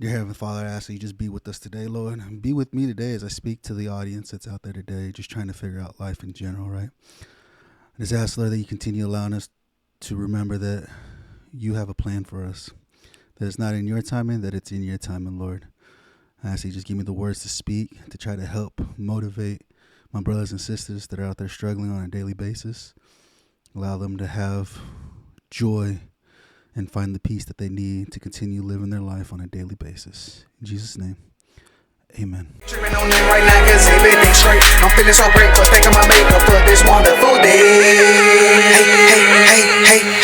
Dear Heavenly Father, I ask that you just be with us today, Lord. And be with me today as I speak to the audience that's out there today, just trying to figure out life in general, right? I just ask, Lord, that you continue allowing us to remember that you have a plan for us, that it's not in your timing, that it's in your timing, Lord. I ask that you just give me the words to speak, to try to help motivate my brothers and sisters that are out there struggling on a daily basis. Allow them to have joy and find the peace that they need to continue living their life on a daily basis. In Jesus' name, amen. Tripping on them right now cause everything's straight. I'm feeling so great for thinking my makeup for this wonderful day.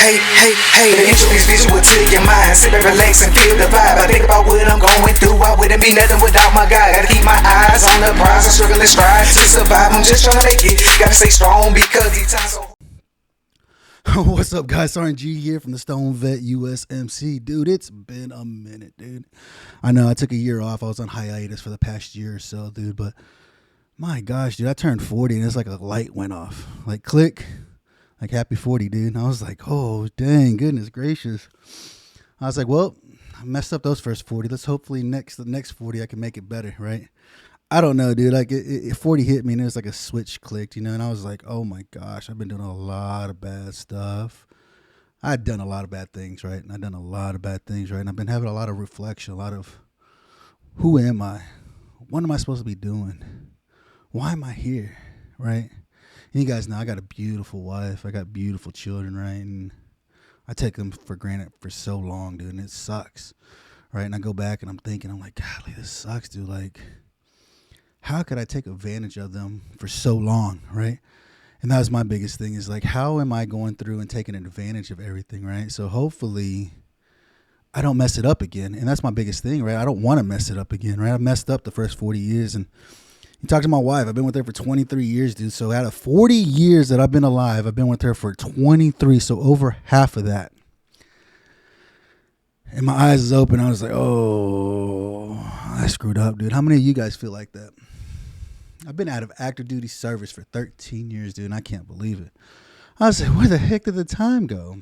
Hey. To introduce visual to your mind. Sit back, relax and feel the vibe. I think about what I'm going through. I wouldn't be nothing without my guy. Gotta keep my eyes on the prize. I struggle and strive to survive. I'm just trying to make it. Gotta stay strong because these times so. What's up, guys? RNG here from the Stone Vet USMC. Dude, it's been a minute, dude. I know I took a year off. I was on hiatus for the past year or so, dude. But my gosh, dude, I turned 40 and it's like a light went off. Like, click. Like, happy 40, dude. And I was like, oh, dang, goodness gracious. I was like, well, I messed up those first 40. Let's hopefully the next 40 I can make it better, right? I don't know, dude. Like, 40 hit me and it was like a switch clicked, and I was like, oh my gosh, I've been doing a lot of bad stuff. I've done a lot of bad things, right? And I've done a lot of bad things, right? And I've been having a lot of reflection, a lot of, who am I? What am I supposed to be doing? Why am I here, right? And you guys know I got a beautiful wife. I got beautiful children, right? And I take them for granted for so long, dude, and it sucks, right? And I go back and I'm thinking, I'm like, golly, this sucks, dude. Like, how could I take advantage of them for so long, right? And that was my biggest thing, is like, how am I going through and taking advantage of everything, right? So hopefully I don't mess it up again. And that's my biggest thing, right? I don't want to mess it up again, right? I messed up the first 40 years. And you talk to my wife. I've been with her for 23 years, dude. So out of 40 years that I've been alive, I've been with her for 23. So over half of that. And my eyes is open. I was like, oh, I screwed up, dude. How many of you guys feel like that? I've been out of active duty service for 13 years, dude, and I can't believe it. I was like, where the heck did the time go?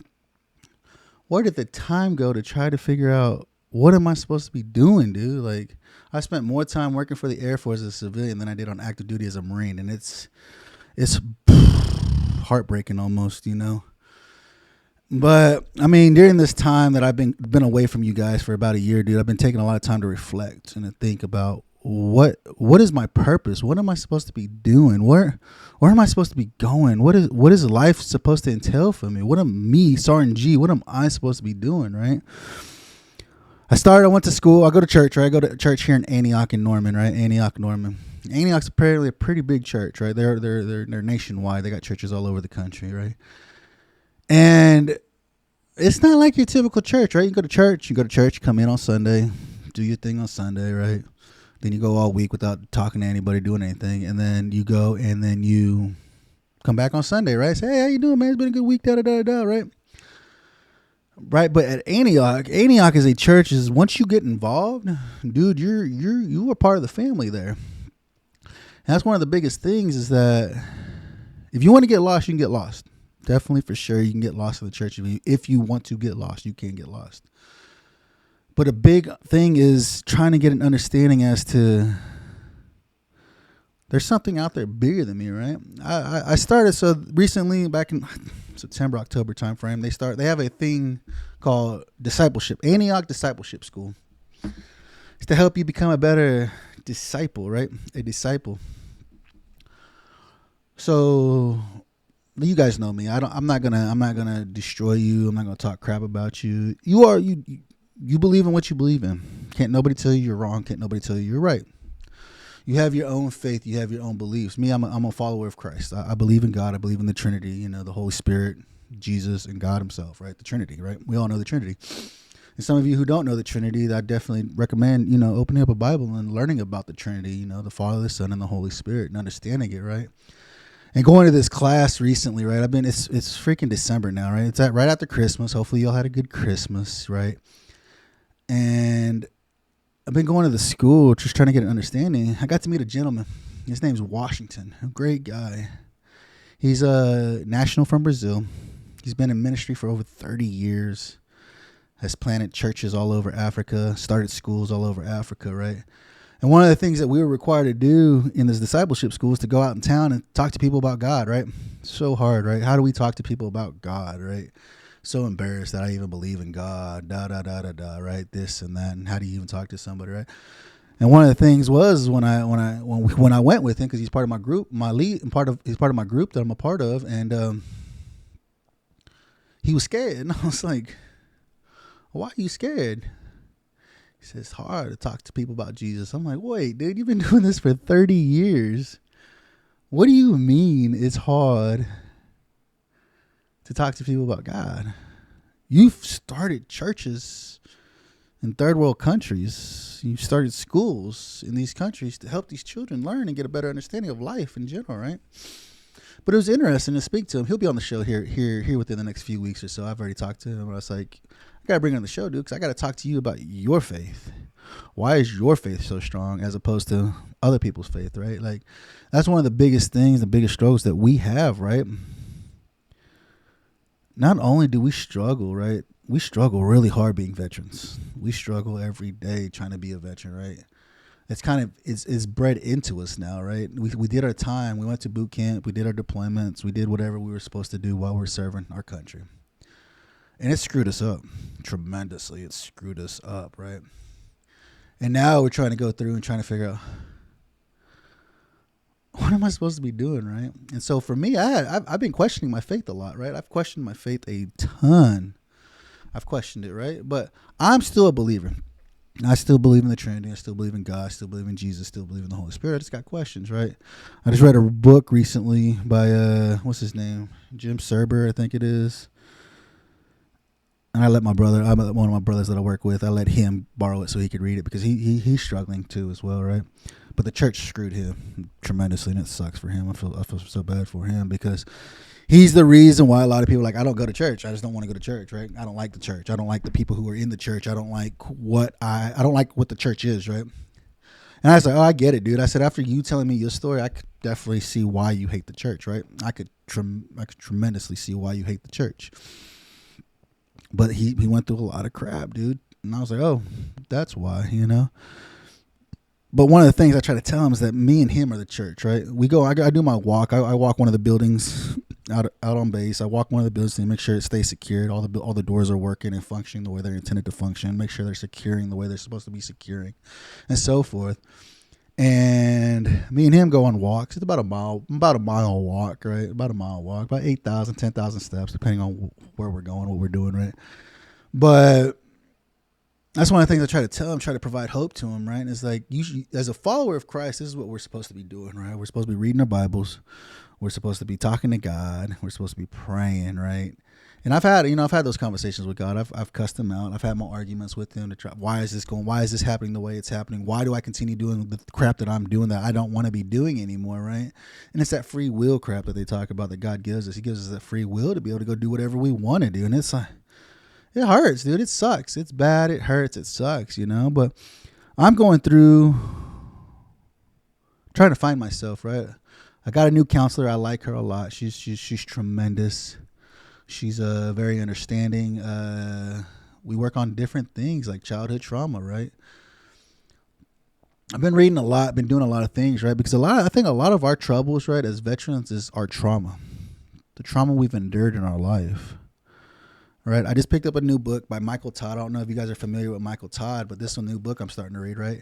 Where did the time go to try to figure out what am I supposed to be doing, dude? Like, I spent more time working for the Air Force as a civilian than I did on active duty as a Marine, and it's heartbreaking almost, But I mean, during this time that I've been away from you guys for about a year, dude, I've been taking a lot of time to reflect and to think about what is my purpose? What am I supposed to be doing? Where am I supposed to be going? What is life supposed to entail for me? What am me, Sergeant G? What am I supposed to be doing? Right? I went to school. I go to church. Right? I go to church here in Antioch and Norman. Right? Antioch, Norman. Antioch's apparently a pretty big church. Right? They're nationwide. They got churches all over the country. Right? And it's not like your typical church. Right? You go to church. You come in on Sunday, do your thing on Sunday. Right? Then you go all week without talking to anybody, doing anything. And then you go and then you come back on Sunday, right? Say, hey, how you doing, man? It's been a good week, right? Right, but at Antioch is a church. Is once you get involved, dude, you are part of the family there. And that's one of the biggest things, is that if you want to get lost, you can get lost. Definitely, for sure, you can get lost in the church. If you want to get lost, you can get lost. But a big thing is trying to get an understanding as to there's something out there bigger than me, right? I started, so recently, back in September, October timeframe, they have a thing called discipleship, Antioch Discipleship School. It's to help you become a better disciple, right? A disciple. So you guys know me. I'm not gonna destroy you. I'm not gonna talk crap about you. You believe in what you believe in. Can't nobody tell you you're wrong. Can't nobody tell you you're right. You have your own faith. You have your own beliefs. Me, I'm a follower of Christ. I believe in God. I believe in the Trinity, the Holy Spirit, Jesus, and God himself, right? The Trinity, right? We all know the Trinity. And some of you who don't know the Trinity, I definitely recommend, opening up a Bible and learning about the Trinity, the Father, the Son, and the Holy Spirit, and understanding it, right? And going to this class recently, right? It's freaking December now, right? It's right after Christmas. Hopefully y'all had a good Christmas, right? And I've been going to the school just trying to get an understanding. I got to meet a gentleman. His name's Washington. A great guy. He's a national from Brazil. He's been in ministry for over 30 years. has planted churches all over Africa, started schools all over Africa, right? And one of the things that we were required to do in this discipleship school is to go out in town and talk to people about God, right? So hard, right? How do we talk to people about God, right? So embarrassed that I even believe in God, right? This and that, and how do you even talk to somebody, right? And one of the things was when I went with him, because he's part of my group, he's part of my group that I'm a part of, and he was scared, and I was like, "Why are you scared?" He says, "It's hard to talk to people about Jesus." I'm like, "Wait, dude, you've been doing this for 30 years. What do you mean it's hard to talk to people about God? You've started churches in third world countries. You've started schools in these countries to help these children learn and get a better understanding of life in general, right?" But it was interesting to speak to him. He'll be on the show here within the next few weeks or so. I've already talked to him. And I was like, I got to bring him on the show, dude, because I got to talk to you about your faith. Why is your faith so strong as opposed to other people's faith, right? Like, that's one of the biggest things, the biggest struggles that we have, right? Not only do we struggle, right? We struggle really hard being veterans. We struggle every day trying to be a veteran, right? It's kind of, it's bred into us now, right? We did our time. We went to boot camp. We did our deployments. We did whatever we were supposed to do while we were serving our country. And it screwed us up tremendously. It screwed us up, right? And now we're trying to go through and trying to figure out, what am I supposed to be doing, right? And so for me, I've been questioning my faith a lot, right? I've questioned my faith a ton. I've questioned it, right? But I'm still a believer. I still believe in the Trinity. I still believe in God. I still believe in Jesus. Still believe in the Holy Spirit. I just got questions, right? I just read a book recently by, what's his name? Jim Serber, I think it is. And I let my brother, one of my brothers that I work with, I let him borrow it so he could read it because he's struggling too as well, right? But the church screwed him tremendously, and it sucks for him. I feel so bad for him because he's the reason why a lot of people are like, I don't go to church. I just don't want to go to church, right? I don't like the church. I don't like the people who are in the church. I don't like what the church is, right? And I was like, oh, I get it, dude. I said, after you telling me your story, I could definitely see why you hate the church, right? I could tremendously see why you hate the church. But he went through a lot of crap, dude. And I was like, oh, that's why, you know? But one of the things I try to tell him is that me and him are the church, right? I do my walk. I walk one of the buildings out on base. I walk one of the buildings to make sure it stays secured. All the doors are working and functioning the way they're intended to function. Make sure they're securing the way they're supposed to be securing, and so forth. And me and him go on walks. It's about a mile walk, right? About 8,000, 10,000 steps, depending on where we're going, what we're doing, right? But that's one of the things I try to tell him, try to provide hope to him, right? It's like, as a follower of Christ, this is what we're supposed to be doing, right? We're supposed to be reading our Bibles. We're supposed to be talking to God. We're supposed to be praying, right? And I've had those conversations with God. I've cussed him out. I've had my arguments with him to try, why is this happening the way it's happening? Why do I continue doing the crap that I'm doing that I don't want to be doing anymore, right? And it's that free will crap that they talk about that God gives us. He gives us that free will to be able to go do whatever we want to do. And it's like, it hurts, dude. It sucks. It's bad. It hurts. It sucks, you know? But I'm going through trying to find myself, right? I got a new counselor. I like her a lot. She's tremendous. She's very understanding. We work on different things like childhood trauma, right? I've been reading a lot, been doing a lot of things, right? Because I think a lot of our troubles, right, as veterans is our trauma. The trauma we've endured in our life. Right? I just picked up a new book by Michael Todd. I don't know if you guys are familiar with Michael Todd, but this is a new book I'm starting to read, right?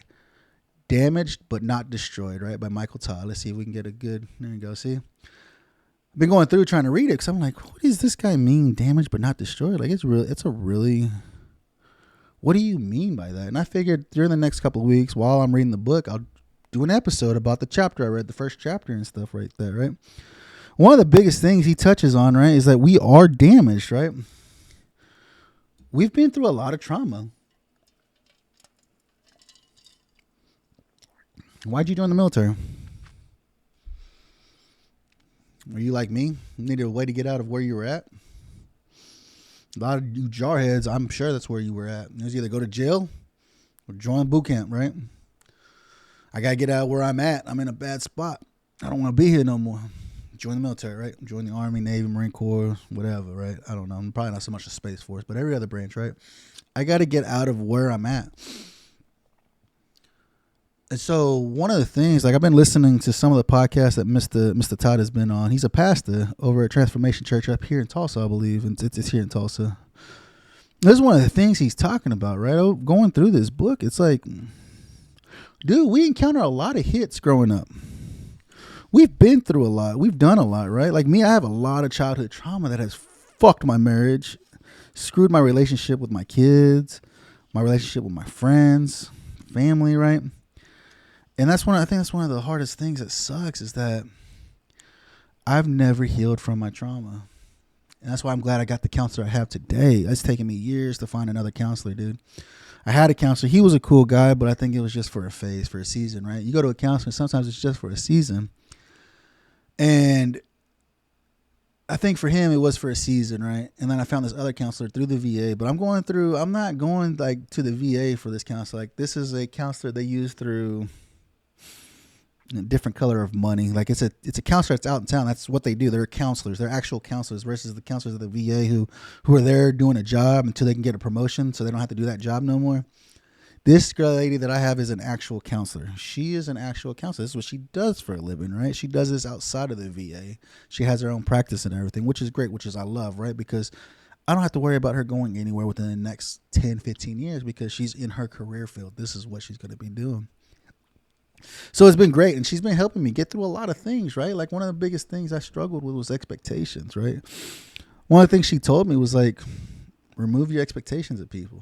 Damaged but Not Destroyed, right? By Michael Todd. Let's see if we can get a good, there you go, see? I've been going through trying to read it because I'm like, what does this guy mean, damaged but not destroyed? Like, what do you mean by that? And I figured during the next couple of weeks, while I'm reading the book, I'll do an episode about the chapter I read, the first chapter and stuff right there, right? One of the biggest things he touches on, right, is that we are damaged, right? We've been through a lot of trauma. Why'd you join the military? Were you like me? You needed a way to get out of where you were at? A lot of you jarheads, I'm sure that's where you were at. It was either go to jail or join boot camp, right? I got to get out where I'm at. I'm in a bad spot. I don't want to be here no more. join the military, right? Join the Army, Navy, Marine Corps, whatever, right? I don't know. I'm probably not so much the Space Force, but every other branch, right? I got to get out of where I'm at. And so one of the things, like I've been listening to some of the podcasts that Mr. Todd has been on. He's a pastor over at Transformation Church up here in Tulsa, I believe. And it's here in Tulsa. This is one of the things he's talking about, right? Going through this book, it's like, dude, we encounter a lot of hits growing up. We've been through a lot. We've done a lot, right? Like me, I have a lot of childhood trauma that has fucked my marriage, screwed my relationship with my kids, my relationship with my friends, family, right? And I think that's one of the hardest things that sucks is that I've never healed from my trauma. And that's why I'm glad I got the counselor I have today. It's taken me years to find another counselor, dude. I had a counselor. He was a cool guy, but I think it was just for a phase, for a season, right? You go to a counselor, sometimes it's just for a season. And I think for him, it was for a season, right? And then I found this other counselor through the VA, but I'm not going like to the VA for this counselor. Like this is a counselor they use through a different color of money. Like it's a counselor that's out in town. That's what they do. They're counselors. They're actual counselors versus the counselors of the VA who are there doing a job until they can get a promotion so they don't have to do that job no more. This girl lady that I have is an actual counselor. She is an actual counselor. This is what she does for a living, right? She does this outside of the VA. She has her own practice and everything, which is great, which is I love, right? Because I don't have to worry about her going anywhere within the next 10, 15 years because she's in her career field. This is what she's going to be doing. So it's been great, and she's been helping me get through a lot of things, right? Like one of the biggest things I struggled with was expectations, right? One of the things she told me was like, remove your expectations of people.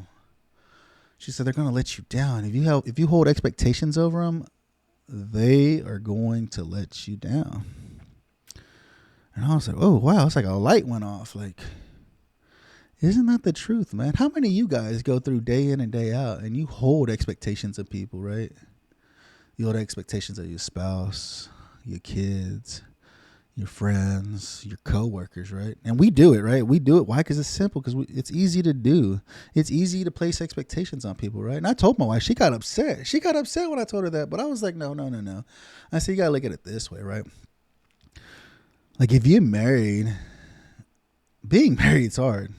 She said they're going to let you down. If you hold expectations over them, they are going to let you down. And I was like, oh, wow. It's like a light went off. Like, isn't that the truth, man? How many of you guys go through day in and day out and you hold expectations of people, right? You hold expectations of your spouse, your kids, your friends, your coworkers, right? And we do it, right? We do it. Why? Because it's simple. Because it's easy to do. It's easy to place expectations on people, right? And I told my wife, she got upset. She got upset when I told her that. But I was like, no. I said, you got to look at it this way, right? Like if you're married, being married's hard.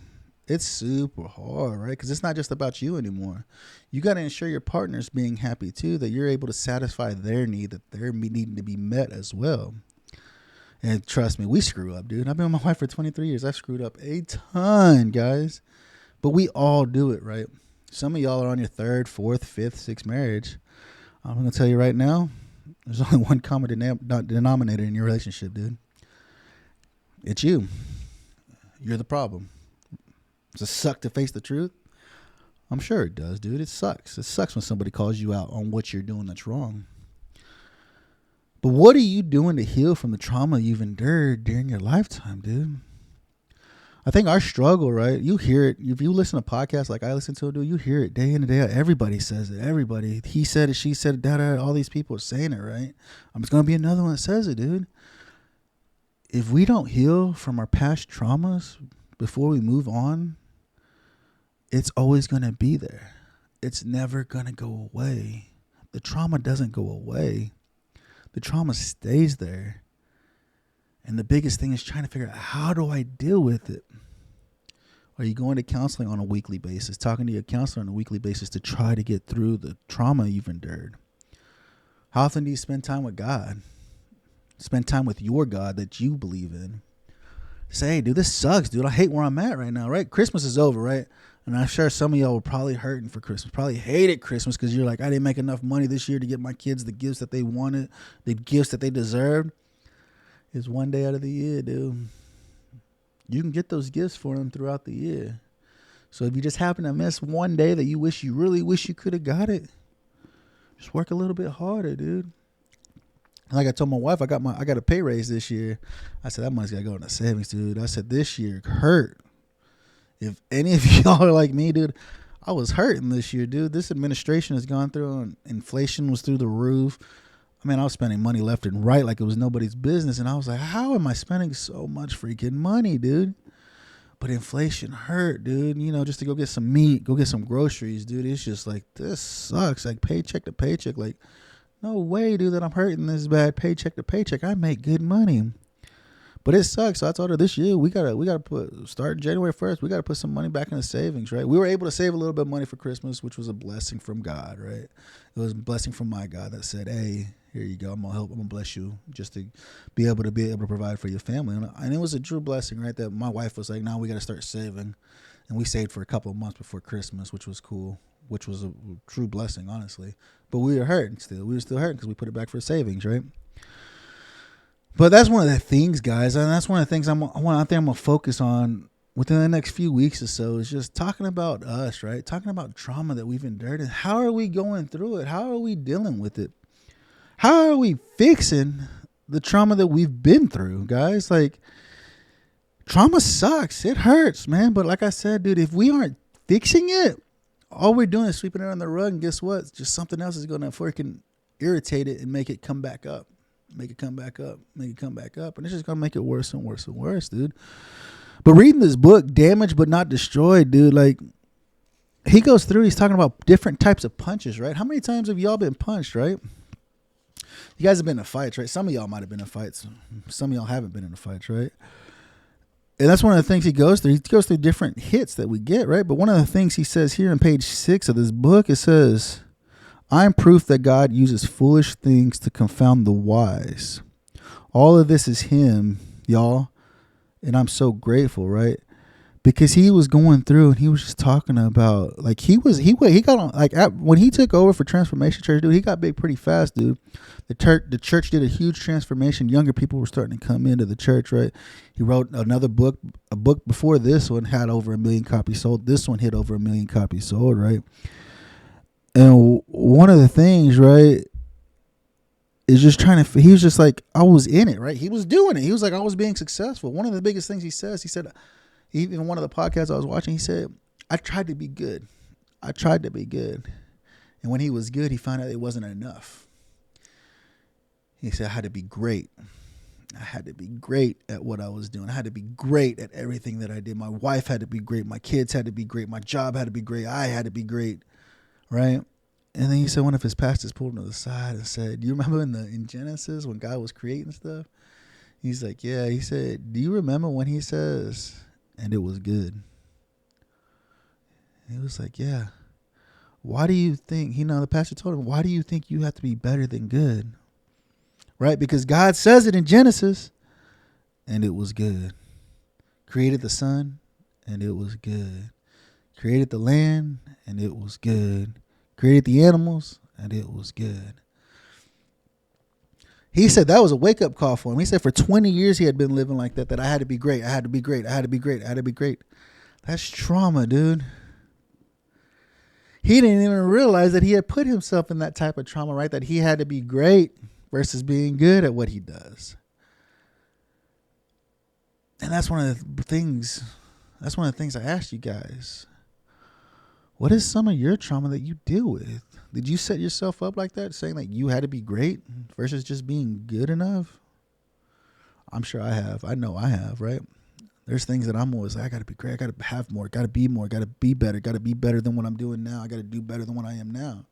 It's super hard, right? Because it's not just about you anymore. You got to ensure your partner's being happy too, that you're able to satisfy their need, that they're needing to be met as well. And trust me, we screw up, dude. I've been with my wife for 23 years. I've screwed up a ton, guys. But we all do it, right? Some of y'all are on your third, fourth, fifth, sixth marriage. I'm going to tell you right now, there's only one common denominator in your relationship, dude. It's you. You're the problem. Does it suck to face the truth? I'm sure it does, dude. It sucks. It sucks when somebody calls you out on what you're doing that's wrong. But what are you doing to heal from the trauma you've endured during your lifetime, dude? I think our struggle, right? You hear it. If you listen to podcasts like I listen to, dude, you hear it day in and day out. Everybody says it. Everybody. He said it. She said it. All these people are saying it, right? I'm just going to be another one that says it, dude. If we don't heal from our past traumas before we move on, it's always going to be there. It's never going to go away. The trauma doesn't go away. The trauma stays there. And the biggest thing is trying to figure out, how do I deal with it? Are you going to counseling on a weekly basis, talking to your counselor on a weekly basis to try to get through the trauma you've endured? How often do you spend time with God? Spend time with your God that you believe in. Say, hey, dude, this sucks, dude. I hate where I'm at right now, right? Christmas is over, right? And I'm sure some of y'all were probably hurting for Christmas, probably hated Christmas because you're like, I didn't make enough money this year to get my kids the gifts that they wanted, the gifts that they deserved. It's one day out of the year, dude. You can get those gifts for them throughout the year. So if you just happen to miss one day that you really wish you could have got it, just work a little bit harder, dude. Like I told my wife, I got a pay raise this year. I said, that money's got to go in the savings, dude. I said, this year hurt. If any of y'all are like me, dude, I was hurting this year, dude. This administration has gone through, and inflation was through the roof. I mean, I was spending money left and right like it was nobody's business. And I was like, how am I spending so much freaking money, dude? But inflation hurt, dude. You know, just to go get some meat, go get some groceries, dude. It's just like, this sucks. Like paycheck to paycheck. Like, no way, dude, that I'm hurting this bad paycheck to paycheck. I make good money. But it sucks. So I told her this year we gotta put start January 1st. We gotta put some money back in the savings, right? We were able to save a little bit of money for Christmas, which was a blessing from God, right? It was a blessing from my God that said, "Hey, here you go. I'm gonna bless you just to be able to provide for your family." And it was a true blessing, right? That my wife was like, "Now we gotta start saving," and we saved for a couple of months before Christmas, which was cool, which was a true blessing, honestly. But we were hurting still. We were still hurting because we put it back for savings, right? But that's one of the things, guys, and that's one of the things I think I'm gonna focus on within the next few weeks or so is just talking about us, right? Talking about trauma that we've endured and how are we going through it? How are we dealing with it? How are we fixing the trauma that we've been through, guys? Like, trauma sucks. It hurts, man. But like I said, dude, if we aren't fixing it, all we're doing is sweeping it under the rug, and guess what? Just something else is gonna freaking irritate it and make it come back up. Make it come back up, make it come back up. And it's just going to make it worse and worse and worse, dude. But reading this book, Damaged But Not Destroyed, dude, like, he goes through, he's talking about different types of punches, right? How many times have y'all been punched, right? You guys have been in fights, right? Some of y'all might have been in fights. Some of y'all haven't been in fights, right? And that's one of the things he goes through. He goes through different hits that we get, right? But one of the things he says here on page 6 of this book, it says, "I'm proof that God uses foolish things to confound the wise." All of this is him, y'all. And I'm so grateful, right? Because he was going through and he was just talking about, like, he got on, like, when he took over for Transformation Church, dude, he got big pretty fast, dude. The church did a huge transformation. Younger people were starting to come into the church, right? He wrote another book. A book before this one had over 1 million copies sold. This one hit over 1 million copies sold, right? And one of the things, right, is just he was just like, I was in it, right? He was doing it. He was like, I was being successful. One of the biggest things he said, even one of the podcasts I was watching, he said, I tried to be good. I tried to be good. And when he was good, he found out it wasn't enough. He said, I had to be great. I had to be great at what I was doing. I had to be great at everything that I did. My wife had to be great. My kids had to be great. My job had to be great. I had to be great. Right? And then he said one of his pastors pulled him to the side and said, do you remember in Genesis when God was creating stuff? He's like, yeah. He said, do you remember when he says, and it was good? He was like, yeah. Why do you think, the pastor told him, why do you think you have to be better than good? Right? Because God says it in Genesis, and it was good. Created the sun, and it was good. Created the land, and it was good. Created the animals, and it was good. He said that was a wake-up call for him. He said for 20 years he had been living like that I had to be great. I had to be great. I had to be great. I had to be great. That's trauma, dude. He didn't even realize that he had put himself in that type of trauma, right? That he had to be great versus being good at what he does. And that's one of the things I asked you guys. What is some of your trauma that you deal with? Did you set yourself up like that, saying like you had to be great versus just being good enough? I'm sure I have. I know I have, right? There's things that I'm always like, I got to be great. I got to have more. Got to be more. Got to be better. Got to be better than what I'm doing now. I got to do better than what I am now.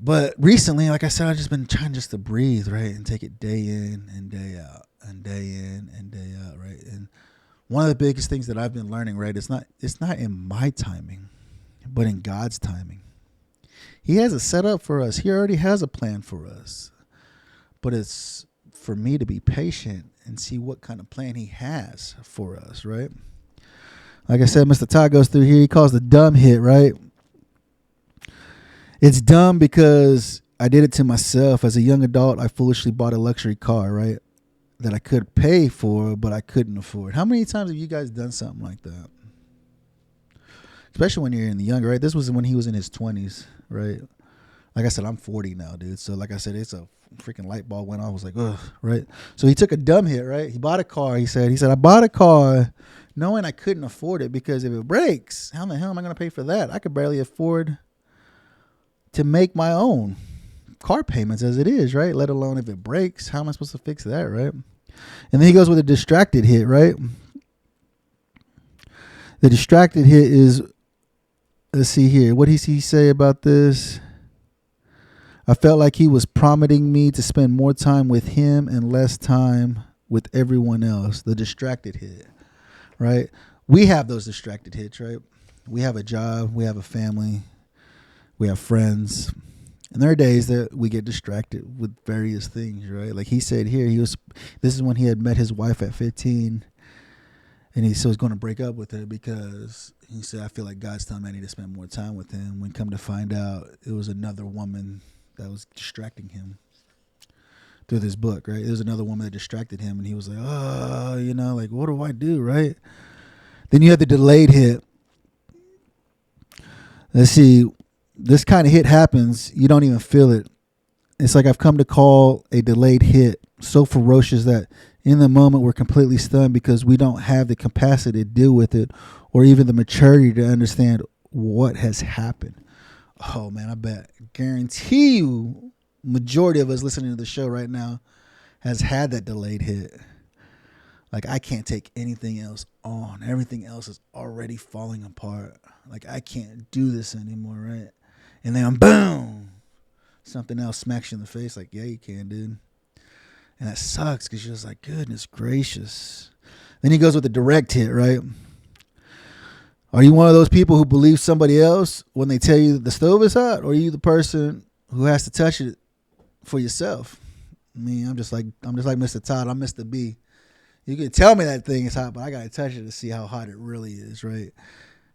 But recently, like I said, I've just been trying just to breathe, right? And take it day in and day out and day in and day out, right? And one of the biggest things that I've been learning, right, it's not in my timing, but in God's timing. He has it set up for us. He already has a plan for us. But it's for me to be patient and see what kind of plan he has for us, right? Like I said, Mr. Todd goes through here. He calls the dumb hit, right? It's dumb because I did it to myself. As a young adult, I foolishly bought a luxury car, right? That I could pay for, but I couldn't afford. How many times have you guys done something like that? Especially when you're in the younger, right? This was when he was in his 20s, right? Like I said, I'm 40 now, dude. So like I said, it's a freaking light bulb went off. I was like, ugh, right? So he took a dumb hit, right? He bought a car. He said, I bought a car knowing I couldn't afford it because if it breaks, how the hell am I going to pay for that? I could barely afford to make my own car payments as it is, right? Let alone if it breaks, how am I supposed to fix that, right? And then he goes with a distracted hit, right? The distracted hit is, let's see here. What does he say about this? I felt like he was prompting me to spend more time with him and less time with everyone else. The distracted hit, right? We have those distracted hits, right? We have a job, we have a family, we have friends. And there are days that we get distracted with various things, right? Like he said here, this is when he had met his wife at 15, and he was going to break up with her because he said, I feel like God's telling me I need to spend more time with him. When come to find out, it was another woman that was distracting him through this book, right? It was another woman that distracted him, and he was like, oh, like, what do I do, right? Then you have the delayed hit. Let's see. This kind of hit happens. You don't even feel it. It's like I've come to call a delayed hit so ferocious that in the moment we're completely stunned because we don't have the capacity to deal with it or even the maturity to understand what has happened. Oh, man, guarantee you majority of us listening to the show right now has had that delayed hit. Like, I can't take anything else on. Everything else is already falling apart. Like, I can't do this anymore, right? And then boom, something else smacks you in the face. Like, yeah, you can, dude. And that sucks because you're just like, goodness gracious. Then he goes with the direct hit, right? Are you one of those people who believe somebody else when they tell you that the stove is hot? Or are you the person who has to touch it for yourself? I mean, I'm just like Mr. Todd. I'm Mr. B. You can tell me that thing is hot, but I got to touch it to see how hot it really is, right?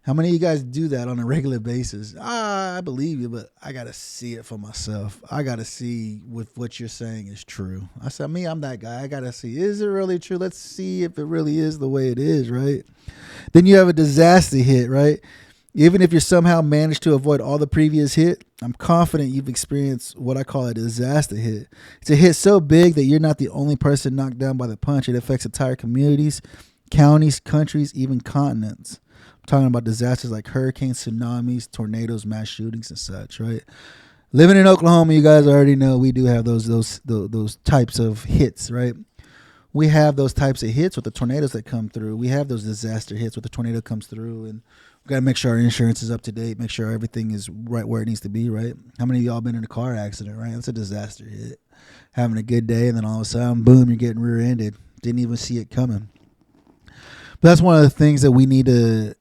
How many of you guys do that on a regular basis? I believe you, but I got to see it for myself. I got to see if what you're saying is true. I'm that guy. I got to see, is it really true? Let's see if it really is the way it is, right? Then you have a disaster hit, right? Even if you somehow managed to avoid all the previous hit, I'm confident you've experienced what I call a disaster hit. It's a hit so big that you're not the only person knocked down by the punch. It affects entire communities, counties, countries, even continents. I'm talking about disasters like hurricanes, tsunamis, tornadoes, mass shootings, and such, right? Living in Oklahoma, you guys already know we do have those types of hits, right? We have those types of hits with the tornadoes that come through. We have those disaster hits with the tornado comes through, and we got to make sure our insurance is up to date, make sure everything is right where it needs to be, right? How many of y'all been in a car accident, right? That's a disaster hit. Having a good day, and then all of a sudden, boom, you're getting rear-ended. Didn't even see it coming. But that's one of the things that we need to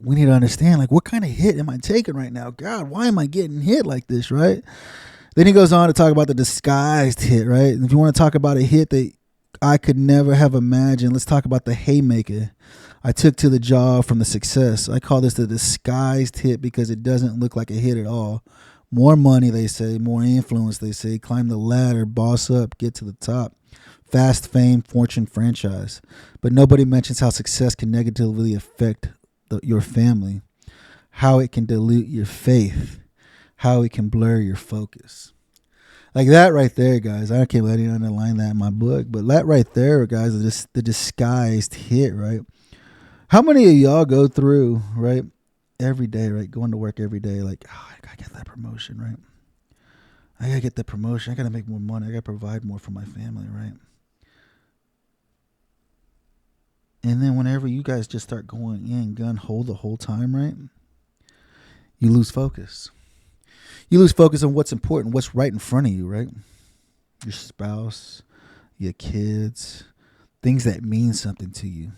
understand. Like, what kind of hit am I taking right now? God, why am I getting hit like this, right? Then he goes on to talk about the disguised hit, right? And if you want to talk about a hit that I could never have imagined, let's talk about the haymaker I took to the jaw from the success. I call this the disguised hit because it doesn't look like a hit at all. More money, they say, more influence, they say, climb the ladder, boss up, get to the top. Fast fame, fortune, franchise. But nobody mentions how success can negatively affect your family, how it can dilute your faith, how it can blur your focus. Like that right there, guys. I can't let you underline that in my book, but that right there, guys, is the disguised hit, right? How many of y'all go through, right, every day, right, going to work every day, like, oh, I gotta get that promotion, right? I gotta get that promotion. I gotta make more money. I gotta provide more for my family, right? And then whenever you guys just start going in gun hole the whole time, right, you lose focus. You lose focus on what's important, what's right in front of you, right? Your spouse, your kids, things that mean something to you.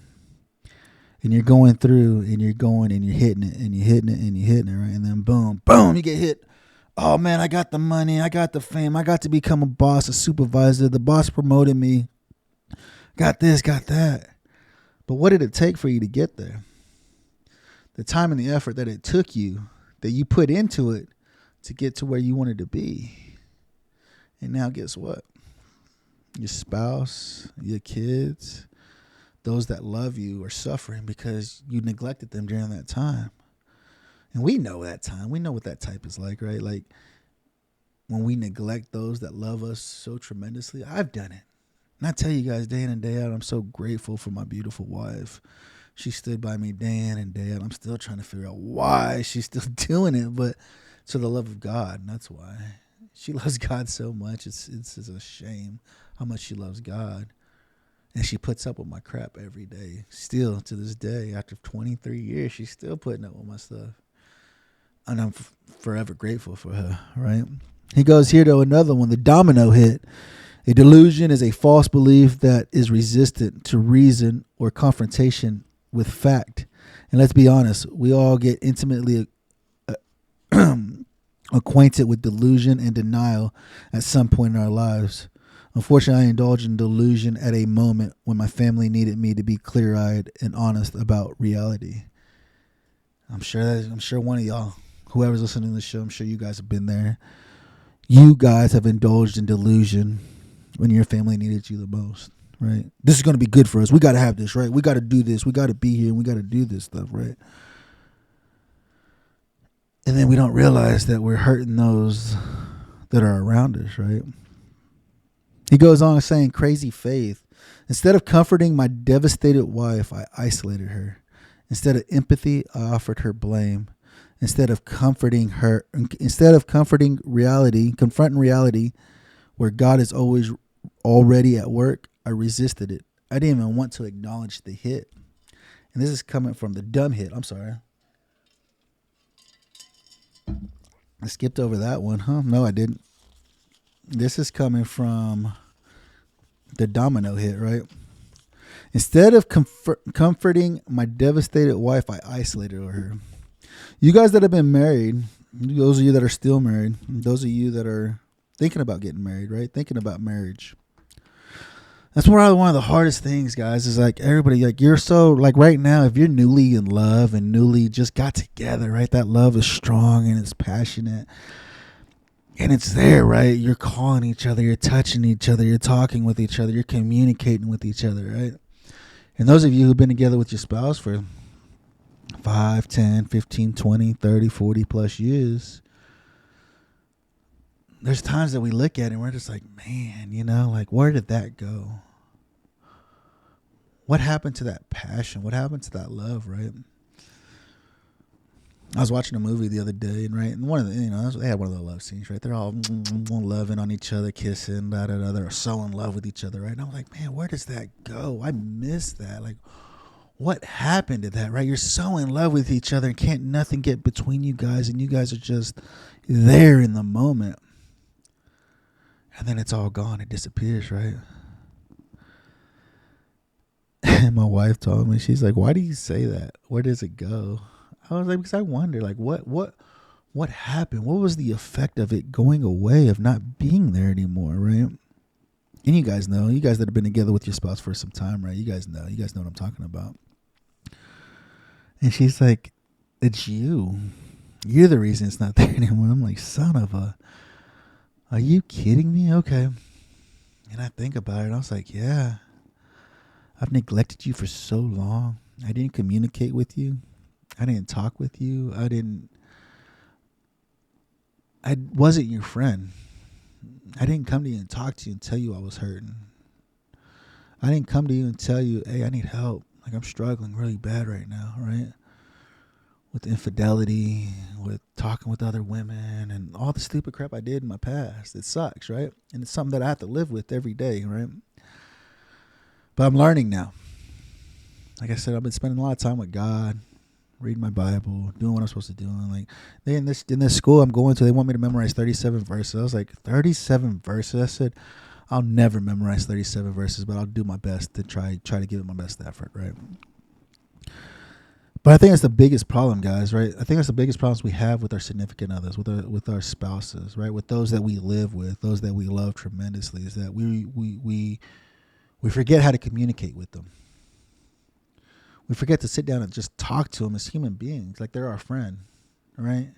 And you're going through and you're going and you're hitting it and you're hitting it and you're hitting it, right? And then boom, boom, you get hit. Oh, man, I got the money. I got the fame. I got to become a boss, a supervisor. The boss promoted me. Got this, got that. But what did it take for you to get there? The time and the effort that it took you, that you put into it to get to where you wanted to be. And now guess what? Your spouse, your kids, those that love you are suffering because you neglected them during that time. And we know that time. We know what that type is like, right? Like when we neglect those that love us so tremendously. I've done it. And I tell you guys day in and day out, I'm so grateful for my beautiful wife. She stood by me day in and day out. I'm still trying to figure out why she's still doing it, but to the love of God, and that's why. She loves God so much. It's a shame how much she loves God. And she puts up with my crap every day. Still, to this day, after 23 years, she's still putting up with my stuff. And I'm forever grateful for her, right? He goes here to another one, the domino hit. A delusion is a false belief that is resistant to reason or confrontation with fact. And let's be honest, we all get intimately acquainted with delusion and denial at some point in our lives. Unfortunately, I indulged in delusion at a moment when my family needed me to be clear-eyed and honest about reality. I'm sure one of y'all, whoever's listening to the show, I'm sure you guys have been there. You guys have indulged in delusion when your family needed you the most, right? This is going to be good for us. We got to have this, right? We got to do this. We got to be here and we got to do this stuff, right? And then we don't realize that we're hurting those that are around us, right? He goes on saying, crazy faith. Instead of comforting my devastated wife, I isolated her. Instead of empathy, I offered her blame. Instead of confronting reality, confronting reality where God is already at work, I resisted it. I didn't even want to acknowledge the hit. And this is coming from the dumb hit. I'm sorry. I skipped over that one, huh? No, I didn't. This is coming from the domino hit, right? Instead of comforting my devastated wife, I isolated her. You guys that have been married, those of you that are still married, those of you that are thinking about getting married, right? Thinking about marriage. That's probably one of the hardest things, guys, is like everybody, like you're so, like right now, if you're newly in love and newly just got together, right? That love is strong and it's passionate and it's there, right? You're calling each other, you're touching each other, you're talking with each other, you're communicating with each other, right? And those of you who've been together with your spouse for 5, 10, 15, 20, 30, 40 plus years, there's times that we look at it and we're just like, man, you know, like where did that go? What happened to that passion? What happened to that love, right? I was watching a movie the other day, and right, and one of the, you know, they had one of the love scenes, right? They're all loving on each other, kissing, da da da. They're so in love with each other, right? And I'm like, man, where does that go? I miss that. Like, what happened to that, right? You're so in love with each other, and can't nothing get between you guys, and you guys are just there in the moment, and then it's all gone. It disappears, right? And my wife told me, she's like, why do you say that? Where does it go? I was like, because I wonder, like, what happened? What was the effect of it going away, of not being there anymore, right? And you guys know, you guys that have been together with your spouse for some time, right? You guys know what I'm talking about. And she's like, it's you. You're the reason it's not there anymore. I'm like, son of a, are you kidding me? Okay. And I think about it, and I was like, yeah, I've neglected you for so long. I didn't communicate with you. I didn't talk with you. I wasn't your friend. I didn't come to you and talk to you and tell you I was hurting. I didn't come to you and tell you, hey, I need help. Like, I'm struggling really bad right now, right? With infidelity, with talking with other women, and all the stupid crap I did in my past. It sucks, right? And it's something that I have to live with every day, right? But I'm learning now. Like I said, I've been spending a lot of time with God, reading my Bible, doing what I'm supposed to do. And like, they in this school I'm going to, they want me to memorize 37 verses. I was like, 37 verses? I said, I'll never memorize 37 verses, but I'll do my best to try to give it my best effort, right? But I think that's the biggest problem, guys, right? I think that's the biggest problems we have with our significant others, with our spouses, right? With those that we live with, those that we love tremendously, is that we forget how to communicate with them. We forget to sit down and just talk to them as human beings, like they're our friend, right?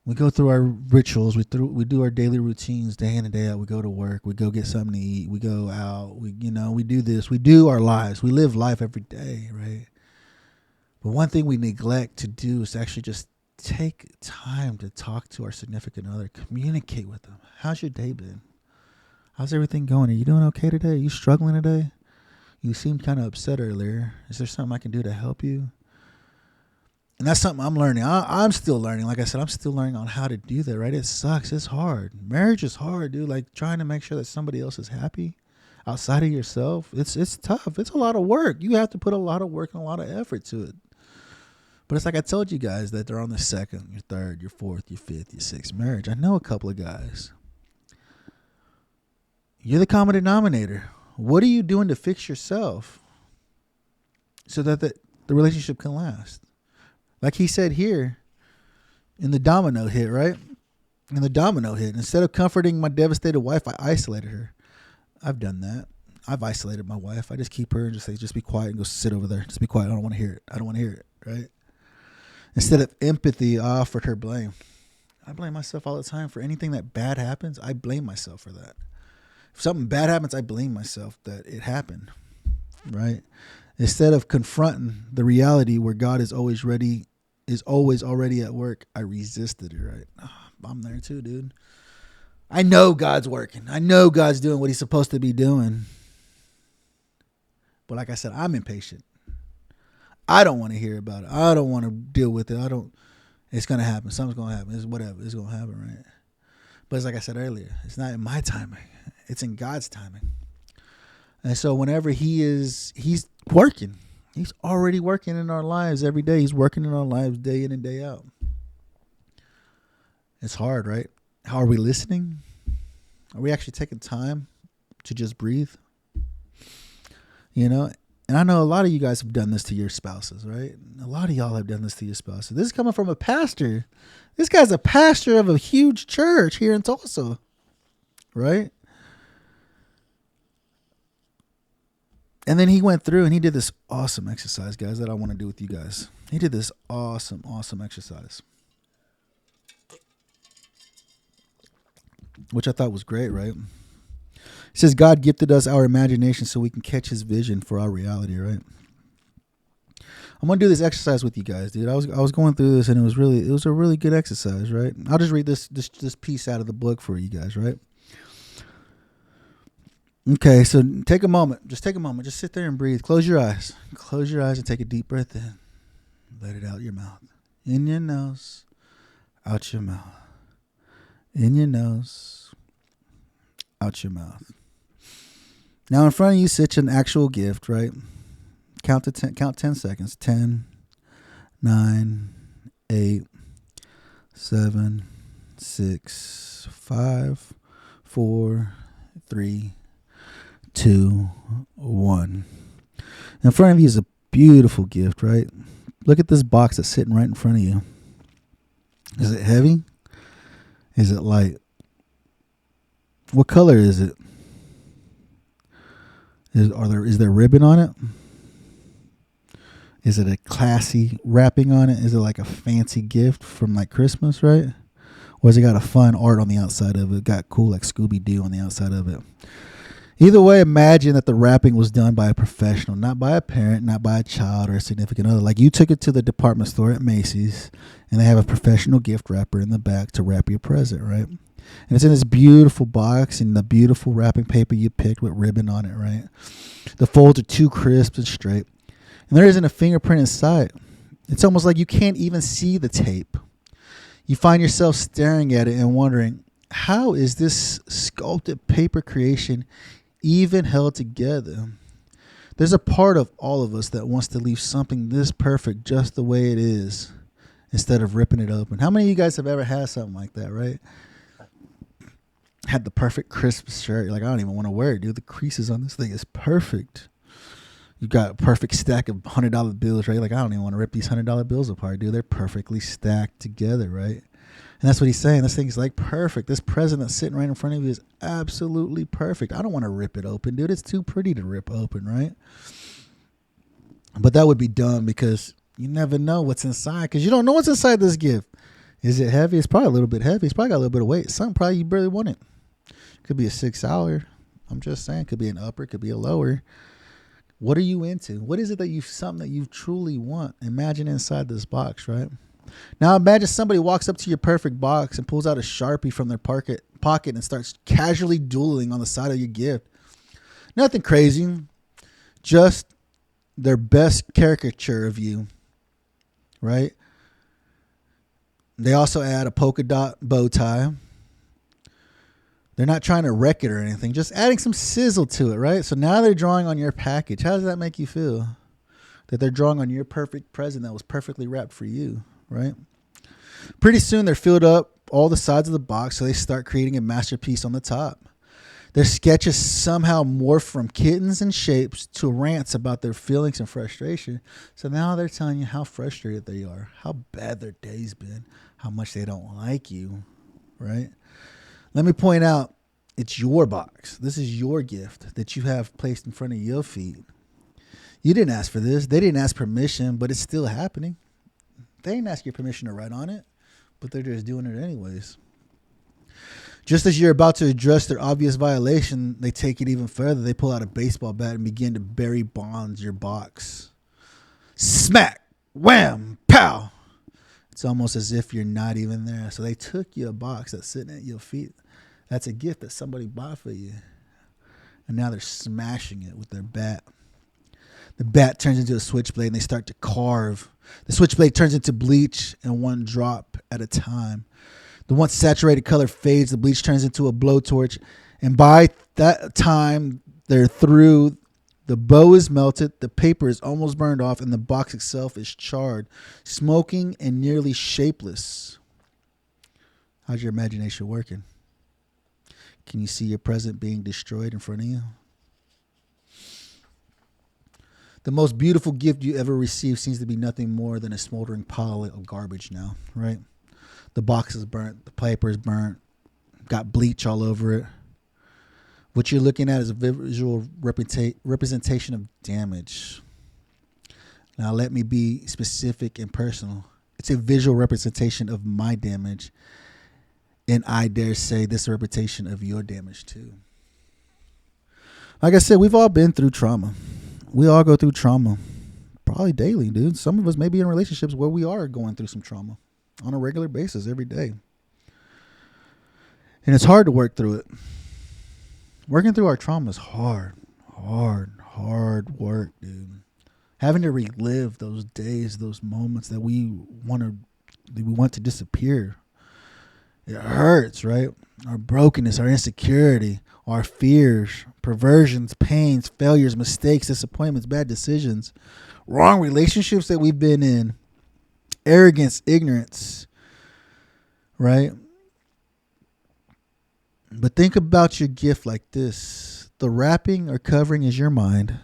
We go through our rituals. We do our daily routines day in and day out. We go to work. We go get something to eat. We go out. We do this. We do our lives. We live life every day, right? But one thing we neglect to do is actually just take time to talk to our significant other, communicate with them. How's your day been? How's everything going? Are you doing okay today? Are you struggling today? You seemed kind of upset earlier. Is there something I can do to help you? And that's something I'm learning. I'm still learning. Like I said, I'm still learning on how to do that, right? It sucks. It's hard. Marriage is hard, dude. Like trying to make sure that somebody else is happy outside of yourself. It's tough. It's a lot of work. You have to put a lot of work and a lot of effort to it. But it's like I told you guys that they're on their second, your third, your fourth, your fifth, your sixth marriage. I know a couple of guys. You're the common denominator. What are you doing to fix yourself so that the relationship can last? Like he said here in the domino hit, right? In the domino hit, instead of comforting my devastated wife, I isolated her. I've done that. I've isolated my wife. I just keep her and just say, just be quiet and go sit over there. Just be quiet. I don't want to hear it. I don't want to hear it, right? Instead of empathy, I offered her blame. I blame myself all the time for anything that bad happens. I blame myself for that. If something bad happens, I blame myself that it happened, right? Instead of confronting the reality where God is always ready, is always already at work, I resisted it, right? Oh, I'm there too, dude. I know God's working. I know God's doing what he's supposed to be doing. But like I said, I'm impatient. I don't want to hear about it. I don't want to deal with it. It's going to happen. Something's going to happen. It's whatever. It's going to happen, right? But it's like I said earlier, it's not in my timing. It's in God's timing. And so whenever he's working. He's already working in our lives every day. He's working in our lives day in and day out. It's hard, right? How are we listening? Are we actually taking time to just breathe? You know, and I know a lot of you guys have done this to your spouses, right? A lot of y'all have done this to your spouses. This is coming from a pastor. This guy's a pastor of a huge church here in Tulsa, right? And then he went through and he did this awesome exercise, guys, that I want to do with you guys. He did this awesome exercise, which I thought was great, right? It says God gifted us our imagination so we can catch his vision for our reality, right? I'm going to do this exercise with you guys, dude. I was going through this and it was a really good exercise, right? I'll just read this piece out of the book for you guys, right? Okay, so take a moment. Just take a moment. Just sit there and breathe. Close your eyes. Close your eyes and take a deep breath in. Let it out your mouth. In your nose, out your mouth. In your nose, out your mouth. Now in front of you sits an actual gift, right? Count 10 seconds. 10, 9, 8, 7, 6, 5, 4, 3, 2, 1. In front of you is a beautiful gift, right? Look at this box that's sitting right in front of you. Is it heavy? Is it light? What color is it? Is there ribbon on it? Is it a classy wrapping on it? Is it like a fancy gift from like Christmas, right? Or has it got a fun art on the outside of it? Got cool like Scooby-Doo on the outside of it. Either way, imagine that the wrapping was done by a professional, not by a parent, not by a child or a significant other. Like you took it to the department store at Macy's and they have a professional gift wrapper in the back to wrap your present, right? And it's in this beautiful box and the beautiful wrapping paper you picked with ribbon on it, right? The folds are too crisp and straight. And there isn't a fingerprint inside. It's almost like you can't even see the tape. You find yourself staring at it and wondering, how is this sculpted paper creation even held together? There's a part of all of us that wants to leave something this perfect just the way it is instead of ripping it open. How many of you guys have ever had something like that, right? Had the perfect crisp shirt. You're like, I don't even want to wear it, dude. The creases on this thing is perfect. You got a perfect stack of $100 bills, right? Like, I don't even want to rip these $100 bills apart, dude. They're perfectly stacked together, right? And that's what he's saying. This thing's like perfect. This present that's sitting right in front of you is absolutely perfect. I don't want to rip it open, dude. It's too pretty to rip open, right? But that would be dumb because you never know what's inside because you don't know what's inside this gift. Is it heavy? It's probably a little bit heavy. It's probably got a little bit of weight. Something probably you barely want it. Could be a 6-hour. I'm just saying. Could be an upper. Could be a lower. What are you into? What is it that something that you truly want? Imagine inside this box, right? Now imagine somebody walks up to your perfect box and pulls out a Sharpie from their pocket and starts casually doodling on the side of your gift. Nothing crazy. Just their best caricature of you, right? They also add a polka dot bow tie. They're not trying to wreck it or anything, just adding some sizzle to it, right? So now they're drawing on your package. How does that make you feel? that they're drawing on your perfect present that was perfectly wrapped for you, right? Pretty soon they're filled up all the sides of the box, so they start creating a masterpiece on the top. Their sketches somehow morph from kittens and shapes to rants about their feelings and frustration. So now they're telling you how frustrated they are, how bad their day's been, how much they don't like you, right? Let me point out, it's your box. This is your gift that you have placed in front of your feet. You didn't ask for this. They didn't ask permission, but it's still happening. They didn't ask your permission to write on it, but they're just doing it anyways. Just as you're about to address their obvious violation, they take it even further. They pull out a baseball bat and begin to bury bonds your box. Smack, wham, pow. It's almost as if you're not even there. So they took your box that's sitting at your feet. That's a gift that somebody bought for you. And now they're smashing it with their bat. The bat turns into a switchblade and they start to carve. The switchblade turns into bleach and one drop at a time. The once saturated color fades. The bleach turns into a blowtorch. And by that time, they're through. The bow is melted. The paper is almost burned off. And the box itself is charred, smoking, and nearly shapeless. How's your imagination working? Can you see your present being destroyed in front of you? The most beautiful gift you ever received seems to be nothing more than a smoldering pile of garbage now, right? The box is burnt. The paper is burnt. Got bleach all over it. What you're looking at is a visual representation of damage. Now, let me be specific and personal. It's a visual representation of my damage. And I dare say this is a representation of your damage too. Like I said, we've all been through trauma. We all go through trauma. Probably daily, dude. Some of us may be in relationships where we are going through some trauma on a regular basis every day. And it's hard to work through it. Working through our trauma is hard work, dude. Having to relive those days, those moments that we want to disappear. It hurts, right? Our brokenness, our insecurity, our fears, perversions, pains, failures, mistakes, disappointments, bad decisions, wrong relationships that we've been in, arrogance, ignorance, right? But think about your gift like this. The wrapping or covering is your mind.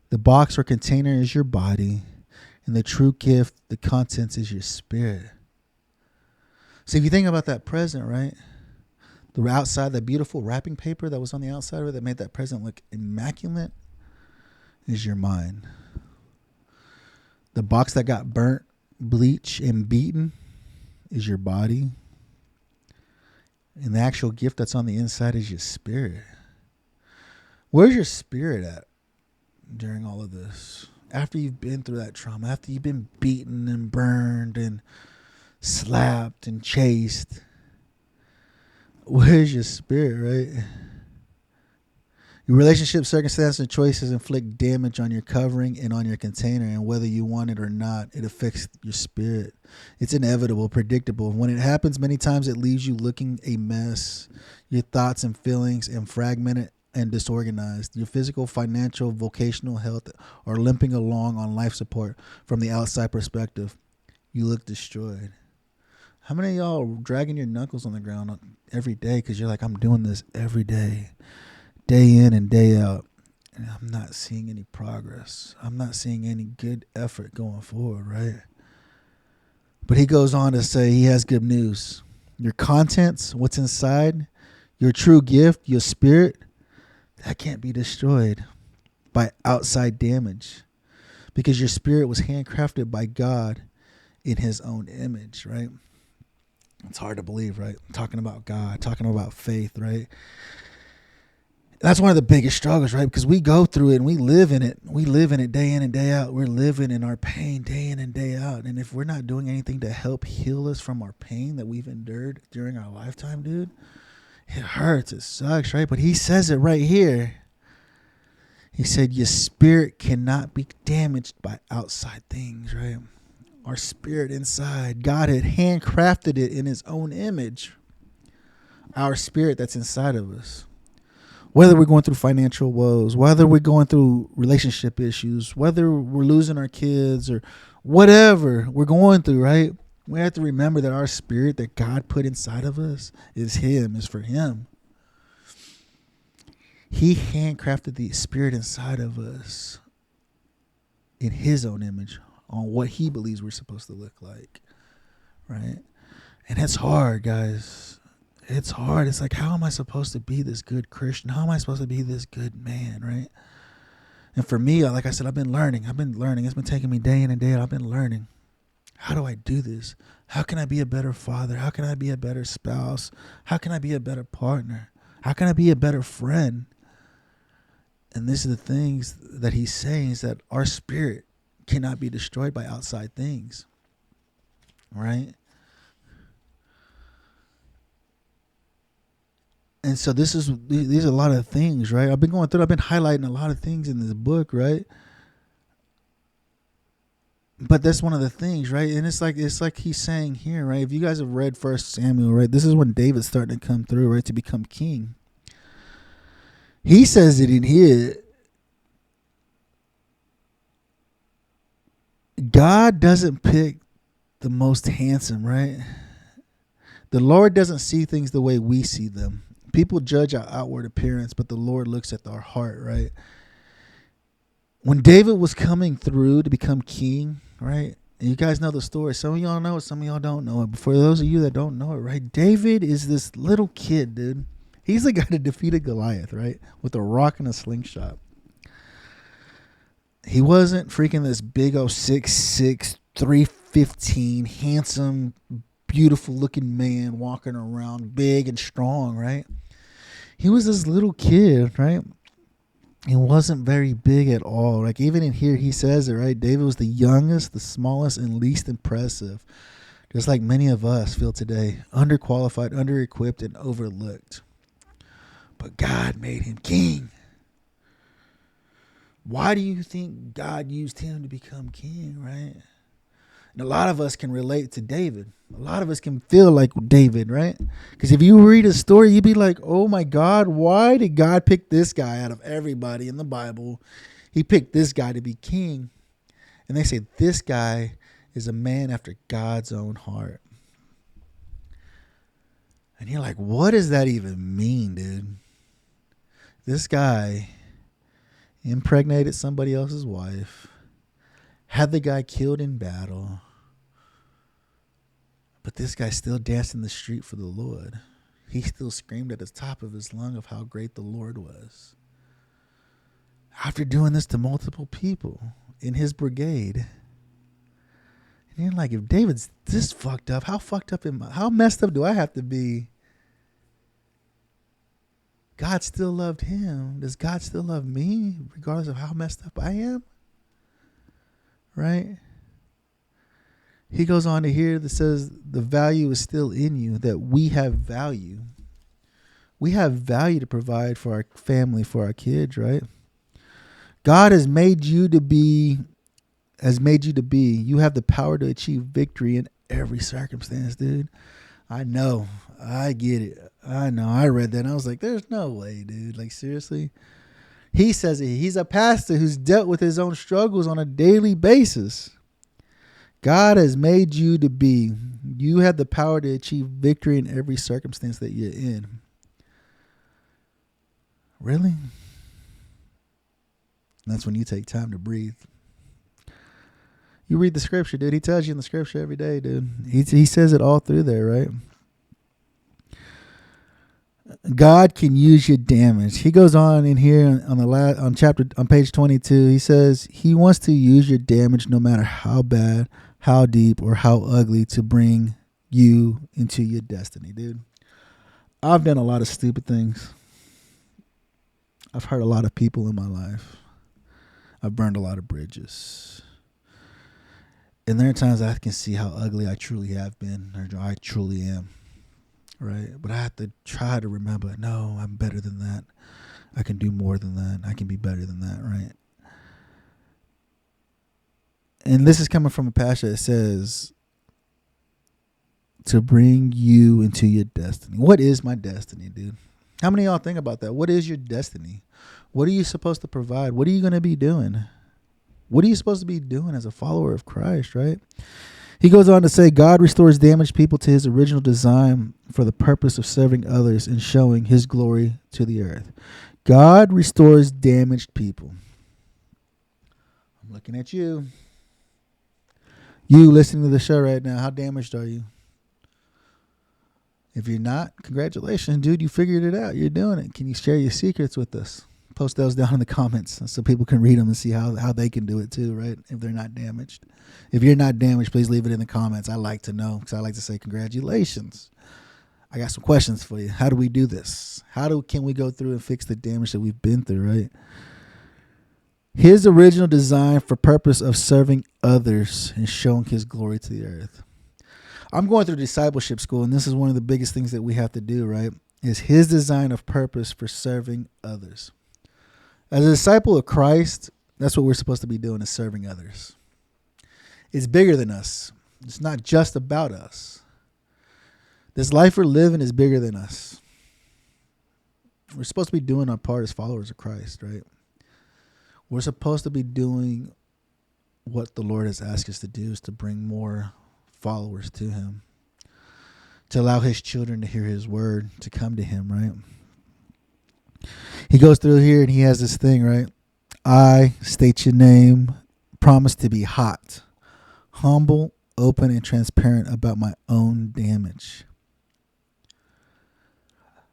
The box or container is your body. And the true gift, the contents, is your spirit. So if you think about that present, right? The outside, that beautiful wrapping paper that was on the outside of it that made that present look immaculate is your mind. The box that got burnt, bleached, and beaten is your body. And the actual gift that's on the inside is your spirit. Where's your spirit at during all of this? After you've been through that trauma, after you've been beaten and burned and slapped and chased, where's your spirit, right? Your relationship, circumstances, and choices inflict damage on your covering and on your container, and whether you want it or not, it affects your spirit. It's inevitable, predictable. When it happens many times, it leaves you looking a mess. Your thoughts and feelings and fragmented and disorganized. Your physical, financial, vocational health are limping along on life support from the outside perspective. You look destroyed. How many of y'all are dragging your knuckles on the ground every day because you're like, I'm doing this every day, day in and day out, and I'm not seeing any progress. I'm not seeing any good effort going forward, right? But he goes on to say he has good news. Your contents, what's inside, your true gift, your spirit, that can't be destroyed by outside damage because your spirit was handcrafted by God in his own image, right? It's hard to believe, right? Talking about God, talking about faith, right? That's one of the biggest struggles, right? Because we go through it and we live in it. We live in it day in and day out. We're living in our pain day in and day out. And if we're not doing anything to help heal us from our pain that we've endured during our lifetime, dude, it hurts. It sucks, right? But he says it right here. He said, your spirit cannot be damaged by outside things, right? Our spirit inside, God had handcrafted it in his own image. Our spirit that's inside of us. Whether we're going through financial woes, whether we're going through relationship issues, whether we're losing our kids or whatever we're going through, right? We have to remember that our spirit that God put inside of us is for Him. He handcrafted the spirit inside of us in His own image on what He believes we're supposed to look like, right? And it's hard, guys. It's hard. It's like, how am I supposed to be this good Christian? How am I supposed to be this good man, right? And for me, like I said, I've been learning. It's been taking me day in and day out. I've been learning. How do I do this? How can I be a better father? How can I be a better spouse? How can I be a better partner? How can I be a better friend? And these are the things that he's saying, is that our spirit cannot be destroyed by outside things, right? And so these are a lot of things, right? I've been highlighting a lot of things in this book, right? But that's one of the things, right? And it's like he's saying here, right? If you guys have read 1 Samuel, right? This is when David's starting to come through, right? To become king. He says it in here. God doesn't pick the most handsome, right? The Lord doesn't see things the way we see them. People judge our outward appearance, but the Lord looks at our heart, right? When David was coming through to become king, right? And you guys know the story. Some of y'all know it, some of y'all don't know it. But for those of you that don't know it, right? David is this little kid, dude. He's the guy that defeated Goliath, right? With a rock and a slingshot. He wasn't freaking this big 6'6", 315, handsome, beautiful looking man walking around big and strong, right? He was this little kid, right? He wasn't very big at all. Like even in here, he says it, right? David was the youngest, the smallest, and least impressive. Just like many of us feel today, underqualified, under-equipped, and overlooked. But God made him king. Why do you think God used him to become king, right? And a lot of us can relate to David. A lot of us can feel like David, right? Because if you read his story, you'd be like, oh my God, why did God pick this guy out of everybody in the Bible? He picked this guy to be king. And they say this guy is a man after God's own heart. And you're like, what does that even mean, dude? This guy impregnated somebody else's wife, had the guy killed in battle, but this guy still danced in the street for the Lord. He still screamed at the top of his lung of how great the Lord was. After doing this to multiple people in his brigade. And you're like, if David's this fucked up, how messed up do I have to be? God still loved him. Does God still love me regardless of how messed up I am? Right? He goes on to here that says the value is still in you, that we have value. We have value to provide for our family, for our kids, right? God has made you to be. You have the power to achieve victory in every circumstance, dude. I know. I get it. I know. I read that and I was like, there's no way, dude. Like, seriously? He says it. He's a pastor who's dealt with his own struggles on a daily basis. God has made you to be. You have the power to achieve victory in every circumstance that you're in. Really? And that's when you take time to breathe. You read the scripture, dude. He tells you in the scripture every day, dude. He says it all through there, right? God can use your damage. He goes on in here on page 22. He says he wants to use your damage no matter how bad, how deep, or how ugly to bring you into your destiny, dude. I've done a lot of stupid things. I've hurt a lot of people in my life. I've burned a lot of bridges. And there are times I can see how ugly I truly have been, or I truly am. Right? But I have to try to remember, no, I'm better than that. I can do more than that. I can be better than that, right? And this is coming from a pastor that says to bring you into your destiny. What is my destiny, dude? How many of y'all think about that? What is your destiny? What are you supposed to provide? What are you going to be doing? What are you supposed to be doing as a follower of Christ, right? He goes on to say, God restores damaged people to his original design for the purpose of serving others and showing his glory to the earth. God restores damaged people. I'm looking at you. You listening to the show right now, how damaged are you? If you're not, congratulations, dude. You figured it out. You're doing it. Can you share your secrets with us? Post those down in the comments so people can read them and see how they can do it too, right? If they're not damaged. If you're not damaged, please leave it in the comments. I like to know, because I like to say congratulations. I got some questions for you. How do we do this? Can we go through and fix the damage that we've been through, right? His original design for purpose of serving others and showing his glory to the earth. I'm going through discipleship school, and this is one of the biggest things that we have to do, right? Is his design of purpose for serving others. As a disciple of Christ, that's what we're supposed to be doing, is serving others. It's bigger than us. It's not just about us. This life we're living is bigger than us. We're supposed to be doing our part as followers of Christ, right? We're supposed to be doing what the Lord has asked us to do, is to bring more followers to him, to allow his children to hear his word, to come to him, right? He goes through here and he has this thing, right? I state your name, promise to be hot, humble, open, and transparent about my own damage.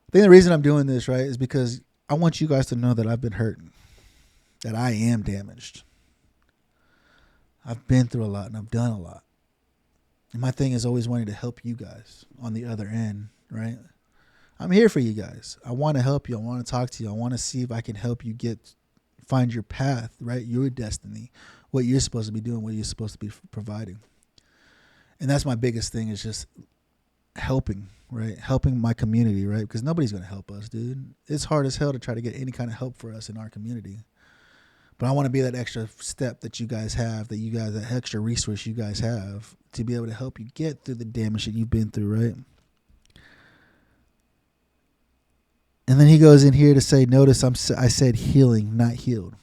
I think the reason I'm doing this, right, is because I want you guys to know that I've been hurt, that I am damaged. I've been through a lot and I've done a lot. And my thing is always wanting to help you guys on the other end, right? I'm here for you guys. I want to help you. I want to talk to you. I want to see if I can help you find your path, right? Your destiny, what you're supposed to be doing, what you're supposed to be providing. And that's my biggest thing, is just helping, right? Helping my community, right? Because nobody's going to help us, dude. It's hard as hell to try to get any kind of help for us in our community. But I want to be that extra step that you guys have, that extra resource you guys have to be able to help you get through the damage that you've been through, right? And then he goes in here to say, notice I said healing, not healed.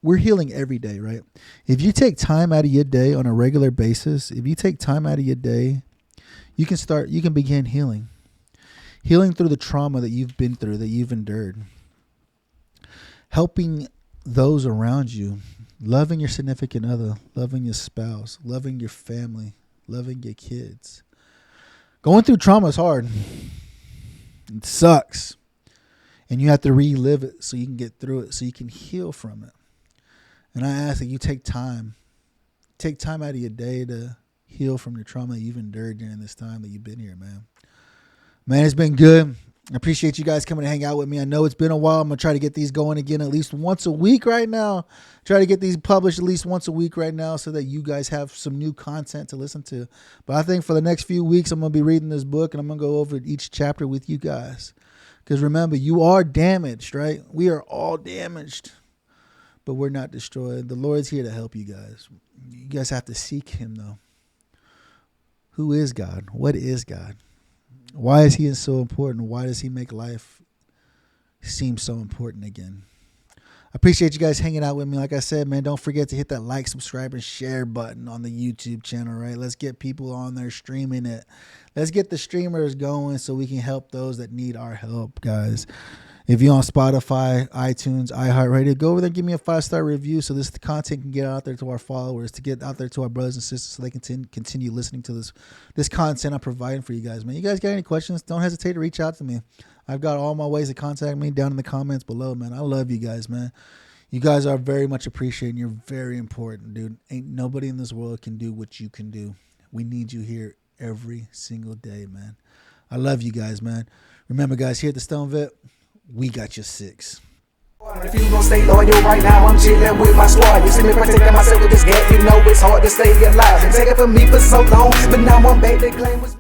We're healing every day, right? If you take time out of your day on a regular basis, if you take time out of your day, you can begin healing. Healing through the trauma that you've been through, that you've endured. Helping those around you, loving your significant other, loving your spouse, loving your family, loving your kids. Going through trauma is hard. It sucks. And you have to relive it so you can get through it, so you can heal from it. And I ask that you take time out of your day to heal from the trauma that you've endured during this time that you've been here, man. Man, it's been good. I appreciate you guys coming to hang out with me. I know it's been a while. I'm going to try to get these going again at least once a week right now. Try to get these published at least once a week right now so that you guys have some new content to listen to. But I think for the next few weeks, I'm going to be reading this book and I'm going to go over each chapter with you guys. Because remember, you are damaged, right? We are all damaged, but we're not destroyed. The Lord's here to help you guys. You guys have to seek him, though. Who is God? What is God? Why is he so important? Why does he make life seem so important again? I appreciate you guys hanging out with me. Like I said, man, don't forget to hit that like, subscribe, and share button on the YouTube channel, right? Let's get people on there streaming it. Let's get the streamers going so we can help those that need our help, guys. If you're on Spotify, iTunes, iHeartRadio, go over there and give me a 5-star review so this content can get out there to our followers, to get out there to our brothers and sisters so they can continue listening to this content I'm providing for you guys, man. You guys got any questions? Don't hesitate to reach out to me. I've got all my ways to contact me down in the comments below, man. I love you guys, man. You guys are very much appreciated. You're very important, dude. Ain't nobody in this world can do what you can do. We need you here every single day, man. I love you guys, man. Remember, guys, here at the Stone Vet, we got your 6. If you gon' stay loyal right now, I'm chillin' with my squad. You see me protecting myself with this gap, you know it's hard to stay alive. Been taking for me for so long, but now I'm back to claim what's